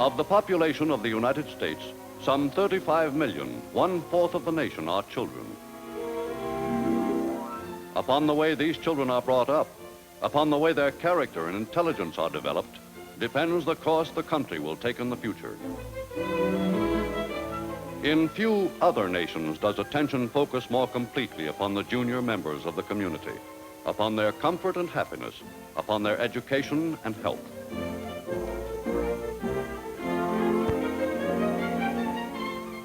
Of the population of the United States, some 35 million, 1/4 of the nation, are children. Upon the way these children are brought up, upon the way their character and intelligence are developed, depends the course the country will take in the future. In few other nations does attention focus more completely upon the junior members of the community, upon their comfort and happiness, upon their education and health.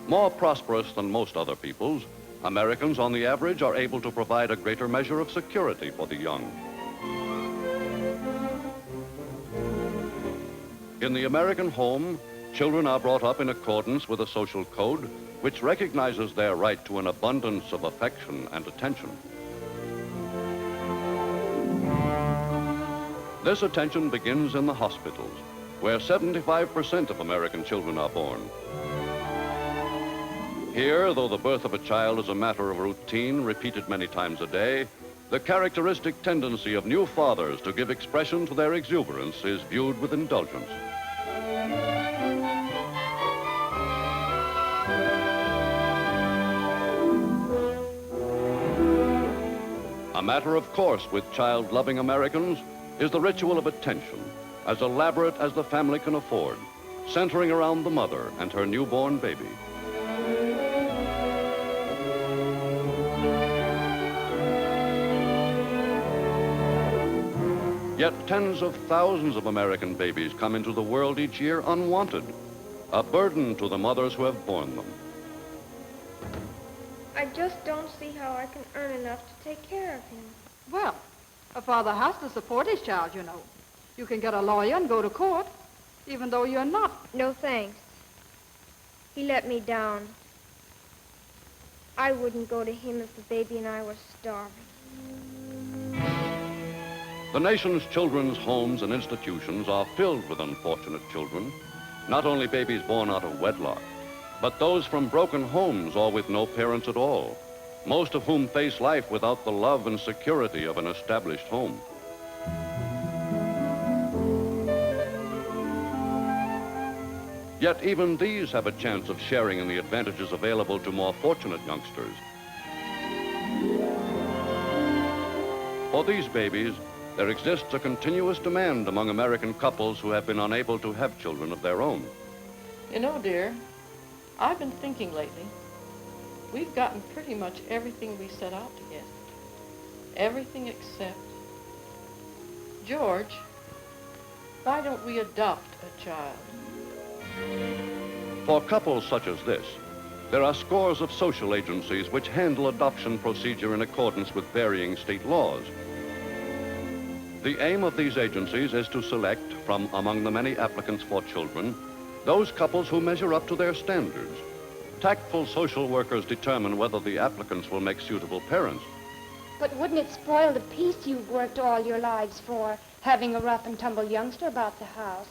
More prosperous than most other peoples, Americans on the average are able to provide a greater measure of security for the young. In the American home, children are brought up in accordance with a social code which recognizes their right to an abundance of affection and attention. This attention begins in the hospitals, where 75% of American children are born. Here, though the birth of a child is a matter of routine repeated many times a day, the characteristic tendency of new fathers to give expression to their exuberance is viewed with indulgence. A matter of course with child-loving Americans is the ritual of attention, as elaborate as the family can afford, centering around the mother and her newborn baby. Yet tens of thousands of American babies come into the world each year unwanted, a burden to the mothers who have borne them. I just don't see how I can earn enough to take care of him. Well, a father has to support his child, you know. You can get a lawyer and go to court, even though you're not. No thanks. He let me down. I wouldn't go to him if the baby and I were starving. The nation's children's homes and institutions are filled with unfortunate children, not only babies born out of wedlock, but those from broken homes or with no parents at all, most of whom face life without the love and security of an established home. Yet even these have a chance of sharing in the advantages available to more fortunate youngsters. For these babies, there exists a continuous demand among American couples who have been unable to have children of their own. You know, dear, I've been thinking lately, we've gotten pretty much everything we set out to get. Everything except, George, why don't we adopt a child? For couples such as this, there are scores of social agencies which handle adoption procedure in accordance with varying state laws. The aim of these agencies is to select, from among the many applicants for children, those couples who measure up to their standards. Tactful social workers determine whether the applicants will make suitable parents. But wouldn't it spoil the peace you've worked all your lives for, having a rough and tumble youngster about the house?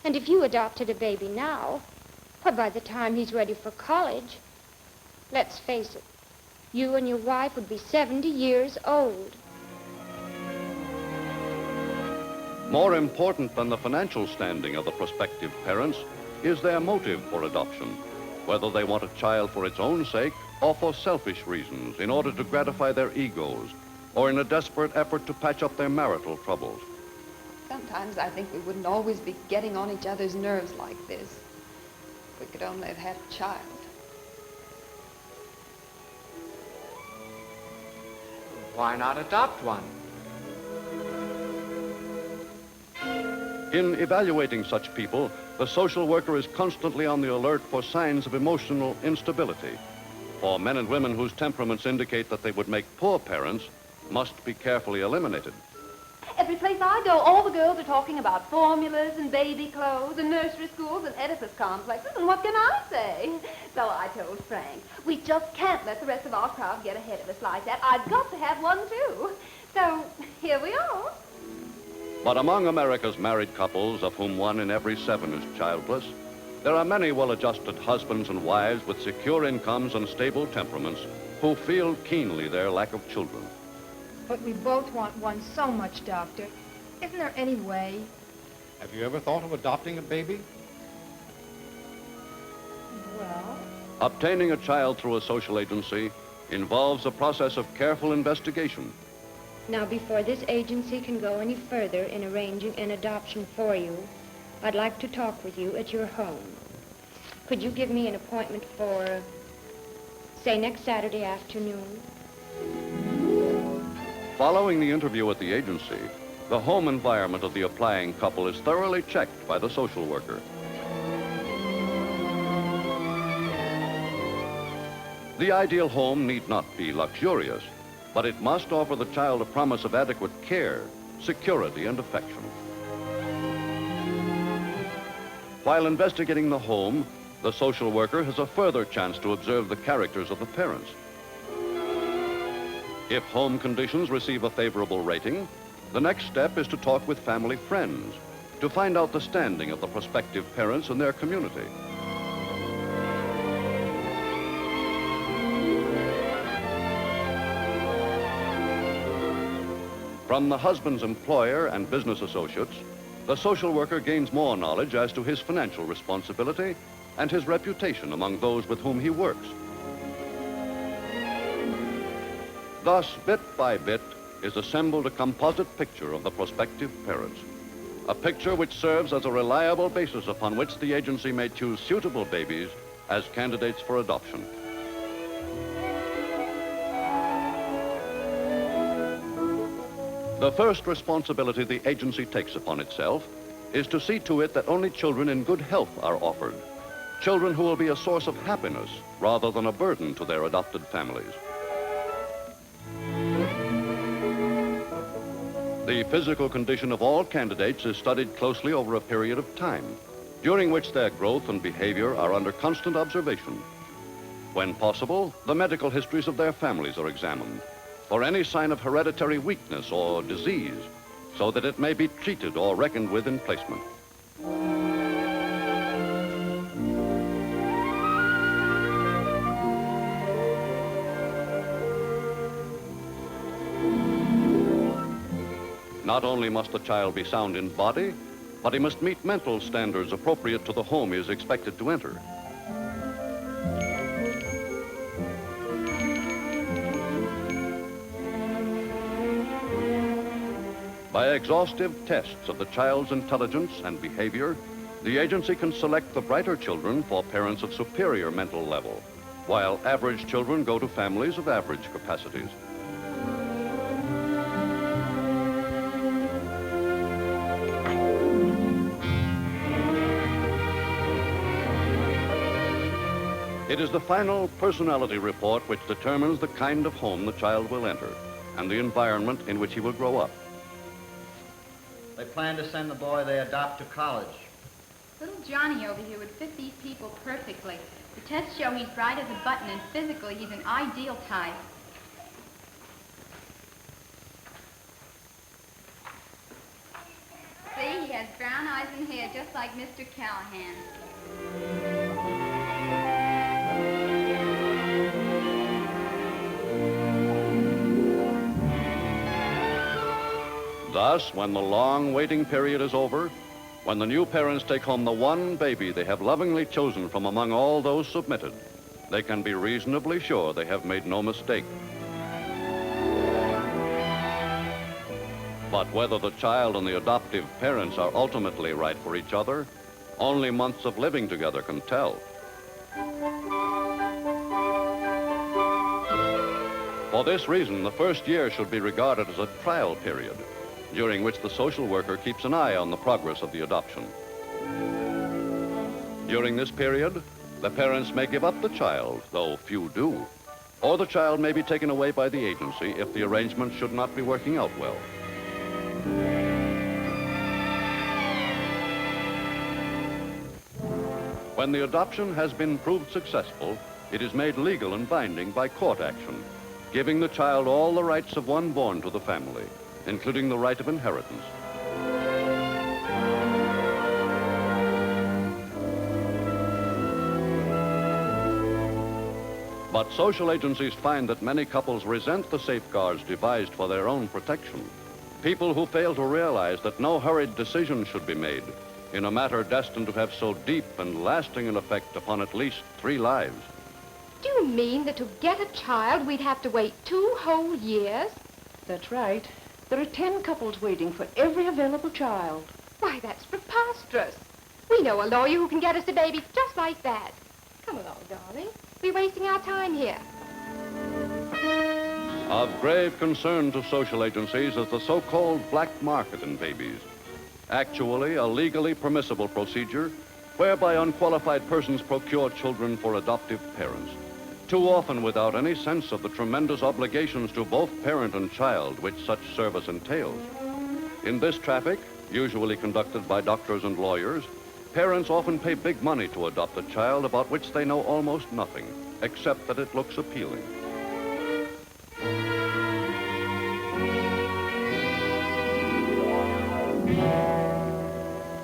And if you adopted a baby now, why, by the time he's ready for college, let's face it, you and your wife would be 70 years old. More important than the financial standing of the prospective parents is their motive for adoption, whether they want a child for its own sake or for selfish reasons in order to gratify their egos or in a desperate effort to patch up their marital troubles. Sometimes I think we wouldn't always be getting on each other's nerves like this. We could only have had a child. Why not adopt one? In evaluating such people, the social worker is constantly on the alert for signs of emotional instability. For men and women whose temperaments indicate that they would make poor parents must be carefully eliminated. Every place I go, all the girls are talking about formulas and baby clothes and nursery schools and Oedipus complexes, and what can I say? So I told Frank, we just can't let the rest of our crowd get ahead of us like that. I've got to have one, too. So here we are. But among America's married couples, of whom 1 in every 7 is childless, there are many well-adjusted husbands and wives with secure incomes and stable temperaments who feel keenly their lack of children. But we both want one so much, Doctor. Isn't there any way? Have you ever thought of adopting a baby? Well? Obtaining a child through a social agency involves a process of careful investigation. Now, before this agency can go any further in arranging an adoption for you, I'd like to talk with you at your home. Could you give me an appointment for, say, next Saturday afternoon? Following the interview at the agency, the home environment of the applying couple is thoroughly checked by the social worker. The ideal home need not be luxurious, but it must offer the child a promise of adequate care, security, and affection. While investigating the home, the social worker has a further chance to observe the characters of the parents. If home conditions receive a favorable rating, the next step is to talk with family friends to find out the standing of the prospective parents in their community. From the husband's employer and business associates, the social worker gains more knowledge as to his financial responsibility and his reputation among those with whom he works. Thus, bit by bit, is assembled a composite picture of the prospective parents, a picture which serves as a reliable basis upon which the agency may choose suitable babies as candidates for adoption. The first responsibility the agency takes upon itself is to see to it that only children in good health are offered, children who will be a source of happiness rather than a burden to their adopted families. The physical condition of all candidates is studied closely over a period of time, during which their growth and behavior are under constant observation. When possible, the medical histories of their families are examined for any sign of hereditary weakness or disease, so that it may be treated or reckoned with in placement. Not only must the child be sound in body, but he must meet mental standards appropriate to the home he is expected to enter. By exhaustive tests of the child's intelligence and behavior, the agency can select the brighter children for parents of superior mental level, while average children go to families of average capacities. It is the final personality report which determines the kind of home the child will enter and the environment in which he will grow up. They plan to send the boy they adopt to college. Little Johnny over here would fit these people perfectly. The tests show he's bright as a button, and physically he's an ideal type. See, he has brown eyes and hair just like Mr. Calahan. Thus, when the long waiting period is over, when the new parents take home the one baby they have lovingly chosen from among all those submitted, they can be reasonably sure they have made no mistake. But whether the child and the adoptive parents are ultimately right for each other, only months of living together can tell. For this reason, the first year should be regarded as a trial period, during which the social worker keeps an eye on the progress of the adoption. During this period, the parents may give up the child, though few do, or the child may be taken away by the agency if the arrangement should not be working out well. When the adoption has been proved successful, it is made legal and binding by court action, giving the child all the rights of one born to the family, including the right of inheritance. But social agencies find that many couples resent the safeguards devised for their own protection. People who fail to realize that no hurried decision should be made, in a matter destined to have so deep and lasting an effect upon at least 3 lives. Do you mean that to get a child, we'd have to wait 2 whole years? That's right. There are 10 couples waiting for every available child. Why, that's preposterous. We know a lawyer who can get us a baby just like that. Come along, darling. We're wasting our time here. Of grave concern to social agencies is the so-called black market in babies. Actually, a legally permissible procedure whereby unqualified persons procure children for adoptive parents, too often without any sense of the tremendous obligations to both parent and child which such service entails. In this traffic, usually conducted by doctors and lawyers, parents often pay big money to adopt a child about which they know almost nothing, except that it looks appealing.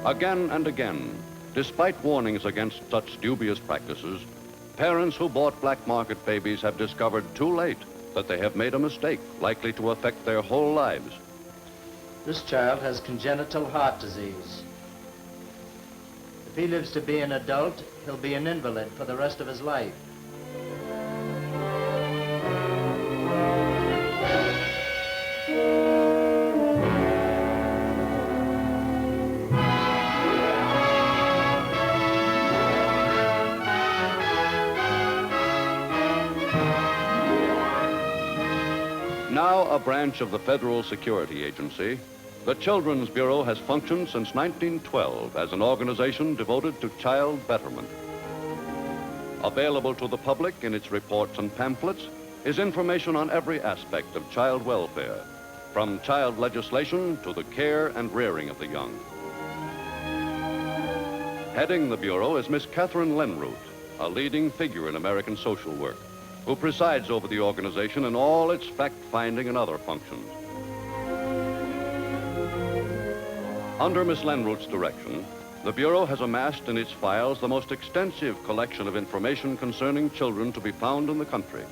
Again and again, despite warnings against such dubious practices, parents who bought black market babies have discovered too late that they have made a mistake likely to affect their whole lives. This child has congenital heart disease. If he lives to be an adult, he'll be an invalid for the rest of his life. Now a branch of the Federal Security Agency, the Children's Bureau has functioned since 1912 as an organization devoted to child betterment. Available to the public in its reports and pamphlets is information on every aspect of child welfare, from child legislation to the care and rearing of the young. Heading the Bureau is Miss Katharine Lenroot, a leading figure in American social work, who presides over the organization in all its fact-finding and other functions. Under Miss Lenroot's direction, the Bureau has amassed in its files the most extensive collection of information concerning children to be found in the country.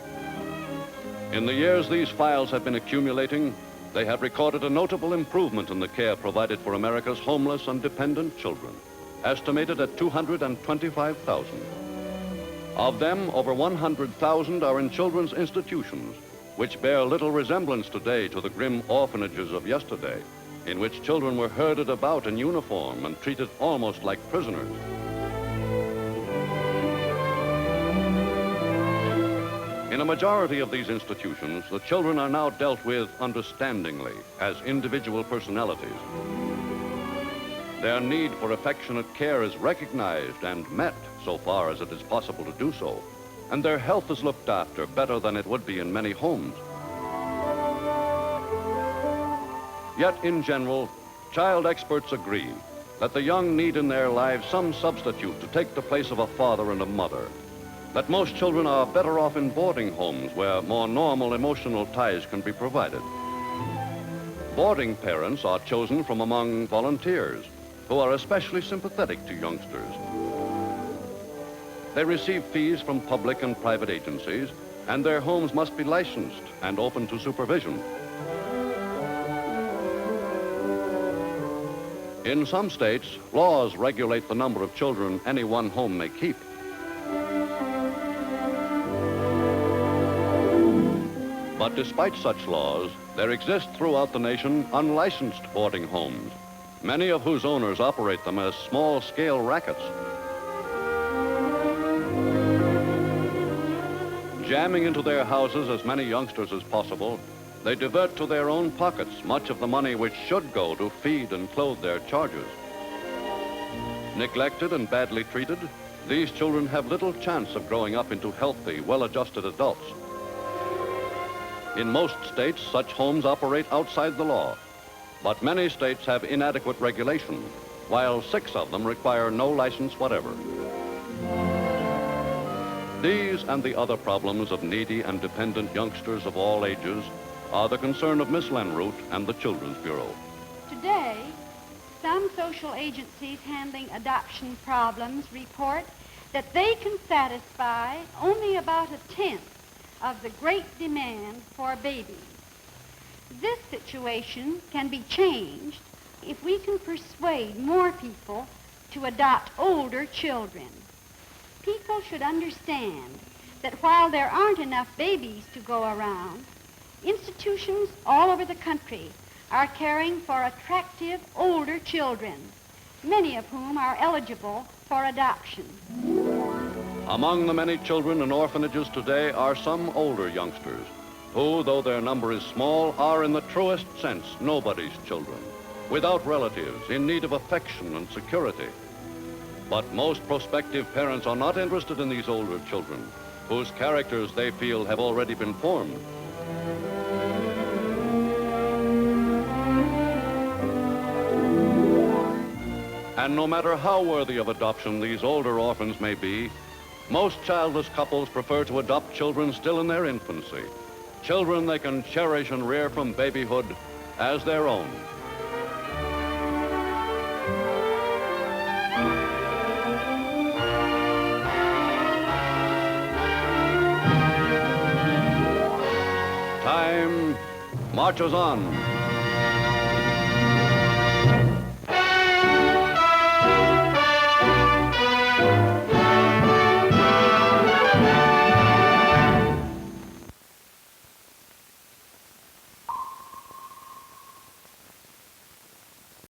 In the years these files have been accumulating, they have recorded a notable improvement in the care provided for America's homeless and dependent children, estimated at 225,000. Of them, over 100,000 are in children's institutions, which bear little resemblance today to the grim orphanages of yesterday, in which children were herded about in uniform and treated almost like prisoners. In a majority of these institutions, the children are now dealt with understandingly as individual personalities. Their need for affectionate care is recognized and met so far as it is possible to do so, and their health is looked after better than it would be in many homes. Yet, in general, child experts agree that the young need in their lives some substitute to take the place of a father and a mother, that most children are better off in boarding homes where more normal emotional ties can be provided. Boarding parents are chosen from among volunteers who are especially sympathetic to youngsters. They receive fees from public and private agencies, and their homes must be licensed and open to supervision. In some states, laws regulate the number of children any one home may keep. But despite such laws, there exist throughout the nation unlicensed boarding homes, many of whose owners operate them as small-scale rackets. Jamming into their houses as many youngsters as possible, they divert to their own pockets much of the money which should go to feed and clothe their charges. Neglected and badly treated, these children have little chance of growing up into healthy, well-adjusted adults. In most states, such homes operate outside the law, but many states have inadequate regulation, while 6 of them require no license whatever. These and the other problems of needy and dependent youngsters of all ages are the concern of Miss Lenroot and the Children's Bureau. Today, some social agencies handling adoption problems report that they can satisfy only about 1/10 of the great demand for babies. This situation can be changed if we can persuade more people to adopt older children. People should understand that while there aren't enough babies to go around, institutions all over the country are caring for attractive older children, many of whom are eligible for adoption. Among the many children in orphanages today are some older youngsters who, though their number is small, are in the truest sense nobody's children, without relatives, in need of affection and security. But most prospective parents are not interested in these older children, whose characters they feel have already been formed. And no matter how worthy of adoption these older orphans may be, most childless couples prefer to adopt children still in their infancy, children they can cherish and rear from babyhood as their own. Time marches on.